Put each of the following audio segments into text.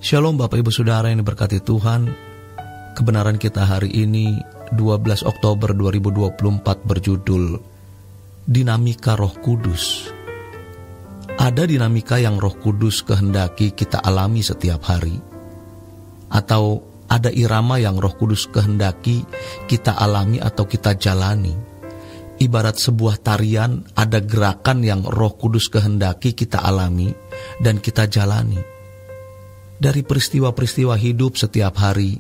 Shalom Bapak Ibu Saudara yang diberkati Tuhan. Kebenaran kita hari ini 12 Oktober 2024 berjudul Dinamika Roh Kudus. Ada dinamika yang Roh Kudus kehendaki kita alami setiap hari, atau ada irama yang Roh Kudus kehendaki kita alami atau kita jalani. Ibarat sebuah tarian, ada gerakan yang Roh Kudus kehendaki kita alami dan kita jalani. Dari peristiwa-peristiwa hidup setiap hari,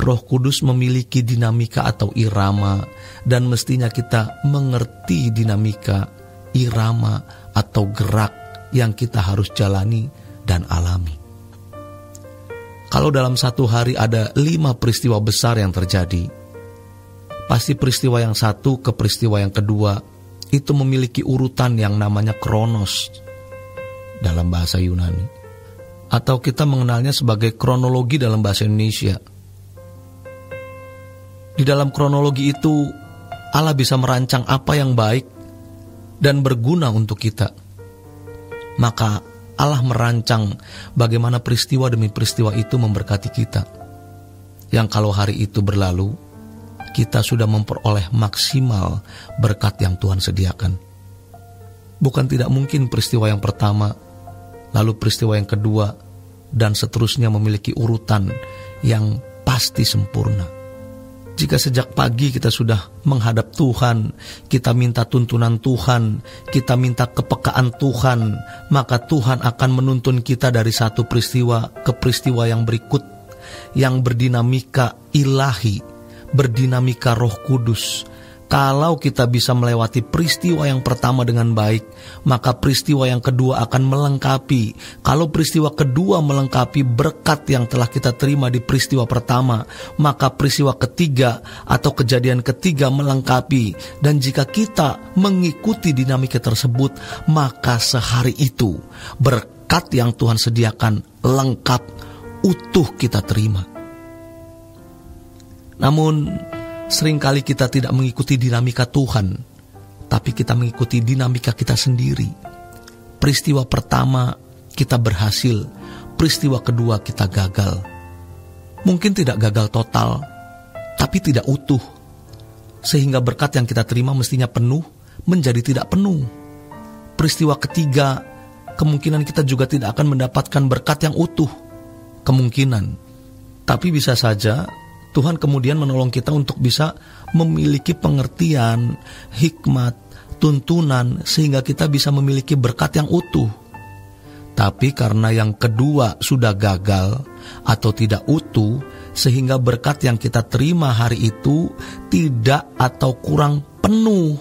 Roh Kudus memiliki dinamika atau irama, dan mestinya kita mengerti dinamika, irama, atau gerak yang kita harus jalani dan alami. Kalau dalam satu hari ada 5 peristiwa besar yang terjadi, pasti peristiwa yang satu ke peristiwa yang kedua itu memiliki urutan yang namanya kronos dalam bahasa Yunani, atau kita mengenalnya sebagai kronologi dalam bahasa Indonesia. Di dalam kronologi itu, Allah bisa merancang apa yang baik dan berguna untuk kita. Maka Allah merancang bagaimana peristiwa demi peristiwa itu memberkati kita, yang kalau hari itu berlalu, kita sudah memperoleh maksimal berkat yang Tuhan sediakan. Bukan tidak mungkin peristiwa yang pertama, lalu peristiwa yang kedua, dan seterusnya memiliki urutan yang pasti sempurna. Jika sejak pagi kita sudah menghadap Tuhan, kita minta tuntunan Tuhan, kita minta kepekaan Tuhan, maka Tuhan akan menuntun kita dari satu peristiwa ke peristiwa yang berikut, yang berdinamika ilahi, berdinamika Roh Kudus. Kalau kita bisa melewati peristiwa yang pertama dengan baik, maka peristiwa yang kedua akan melengkapi. Kalau peristiwa kedua melengkapi berkat yang telah kita terima di peristiwa pertama, maka peristiwa ketiga atau kejadian ketiga melengkapi. Dan jika kita mengikuti dinamika tersebut, maka sehari itu berkat yang Tuhan sediakan lengkap, utuh kita terima. Namun seringkali kita tidak mengikuti dinamika Tuhan, tapi kita mengikuti dinamika kita sendiri. Peristiwa pertama kita berhasil, peristiwa kedua kita gagal. Mungkin tidak gagal total, tapi tidak utuh. Sehingga berkat yang kita terima mestinya penuh, menjadi tidak penuh. Peristiwa ketiga, kemungkinan kita juga tidak akan mendapatkan berkat yang utuh. Kemungkinan. Tapi bisa saja Tuhan kemudian menolong kita untuk bisa memiliki pengertian, hikmat, tuntunan, sehingga kita bisa memiliki berkat yang utuh. Tapi karena yang kedua sudah gagal atau tidak utuh, sehingga berkat yang kita terima hari itu tidak atau kurang penuh.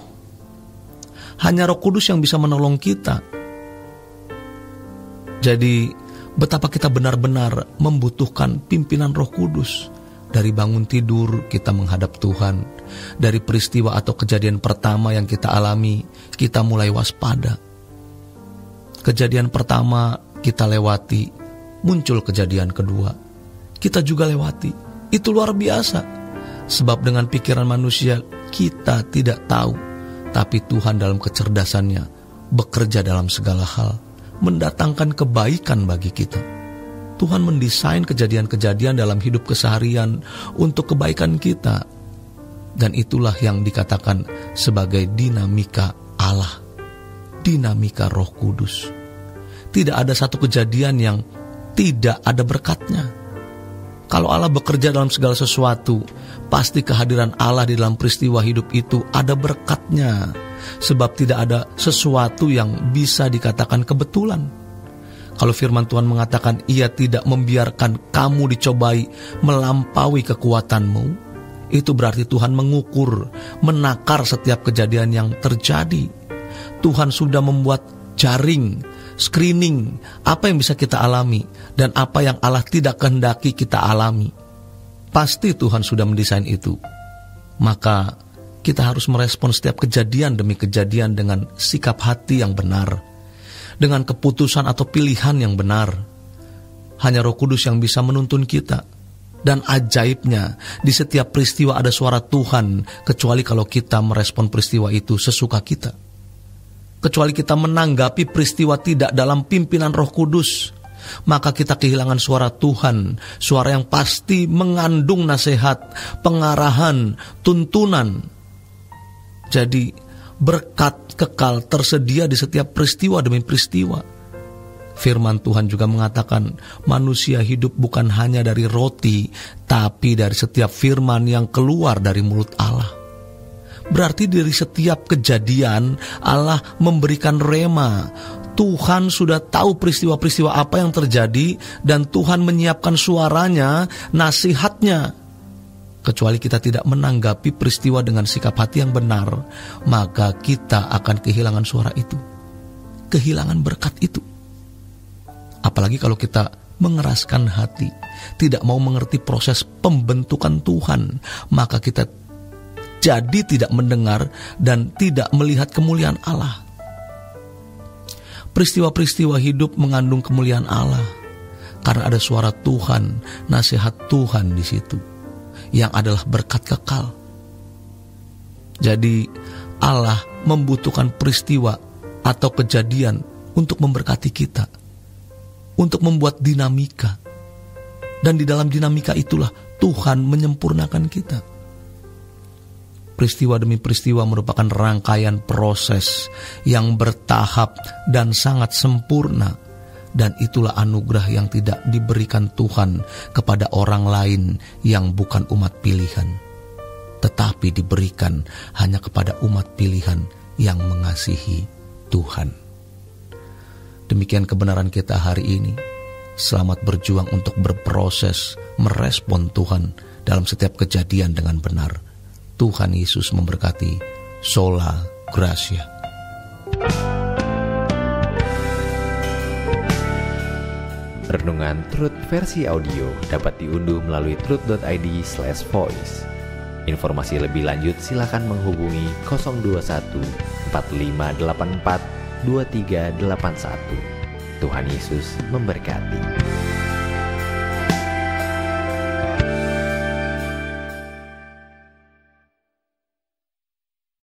Hanya Roh Kudus yang bisa menolong kita. Jadi, betapa kita benar-benar membutuhkan pimpinan Roh Kudus. Dari bangun tidur kita menghadap Tuhan. Dari peristiwa atau kejadian pertama yang kita alami, kita mulai waspada. Kejadian pertama kita lewati, muncul kejadian kedua, kita juga lewati. Itu luar biasa. Sebab dengan pikiran manusia kita tidak tahu, tapi Tuhan dalam kecerdasannya bekerja dalam segala hal, mendatangkan kebaikan bagi kita. Tuhan mendesain kejadian-kejadian dalam hidup keseharian untuk kebaikan kita. Dan itulah yang dikatakan sebagai dinamika Allah, dinamika Roh Kudus. Tidak ada satu kejadian yang tidak ada berkatnya. Kalau Allah bekerja dalam segala sesuatu, pasti kehadiran Allah di dalam peristiwa hidup itu ada berkatnya. Sebab tidak ada sesuatu yang bisa dikatakan kebetulan. Kalau firman Tuhan mengatakan Ia tidak membiarkan kamu dicobai melampaui kekuatanmu, itu berarti Tuhan mengukur, menakar setiap kejadian yang terjadi. Tuhan sudah membuat jaring, screening, apa yang bisa kita alami dan apa yang Allah tidak kehendaki kita alami. Pasti Tuhan sudah mendesain itu. Maka kita harus merespon setiap kejadian demi kejadian dengan sikap hati yang benar, dengan keputusan atau pilihan yang benar. Hanya Roh Kudus yang bisa menuntun kita. Dan ajaibnya, di setiap peristiwa ada suara Tuhan, kecuali kalau kita merespon peristiwa itu sesuka kita. Kecuali kita menanggapi peristiwa tidak dalam pimpinan Roh Kudus. maka kita kehilangan suara Tuhan, suara yang pasti mengandung nasihat, pengarahan, tuntunan. Jadi berkat kekal tersedia di setiap peristiwa demi peristiwa. Firman Tuhan juga mengatakan manusia hidup bukan hanya dari roti, tapi dari setiap firman yang keluar dari mulut Allah. Berarti dari setiap kejadian Allah memberikan rema. Tuhan sudah tahu peristiwa-peristiwa apa yang terjadi dan Tuhan menyiapkan suaranya, nasihatnya. Kecuali kita tidak menanggapi peristiwa dengan sikap hati yang benar, maka kita akan kehilangan suara itu, kehilangan berkat itu. Apalagi kalau kita mengeraskan hati, tidak mau mengerti proses pembentukan Tuhan, maka kita jadi tidak mendengar dan tidak melihat kemuliaan Allah. Peristiwa-peristiwa hidup mengandung kemuliaan Allah karena ada suara Tuhan, nasihat Tuhan di situ yang adalah berkat kekal. Jadi Allah membutuhkan peristiwa atau kejadian untuk memberkati kita, untuk membuat dinamika. Dan di dalam dinamika itulah Tuhan menyempurnakan kita. Peristiwa demi peristiwa merupakan rangkaian proses yang bertahap dan sangat sempurna. Dan itulah anugerah yang tidak diberikan Tuhan kepada orang lain yang bukan umat pilihan, tetapi diberikan hanya kepada umat pilihan yang mengasihi Tuhan. Demikian kebenaran kita hari ini. Selamat berjuang untuk berproses merespon Tuhan dalam setiap kejadian dengan benar. Tuhan Yesus memberkati. Sola Gracia. Renungan Truth versi audio dapat diunduh melalui truth.id/voice. Informasi lebih lanjut silakan menghubungi 021 4584 2381. Tuhan Yesus memberkati.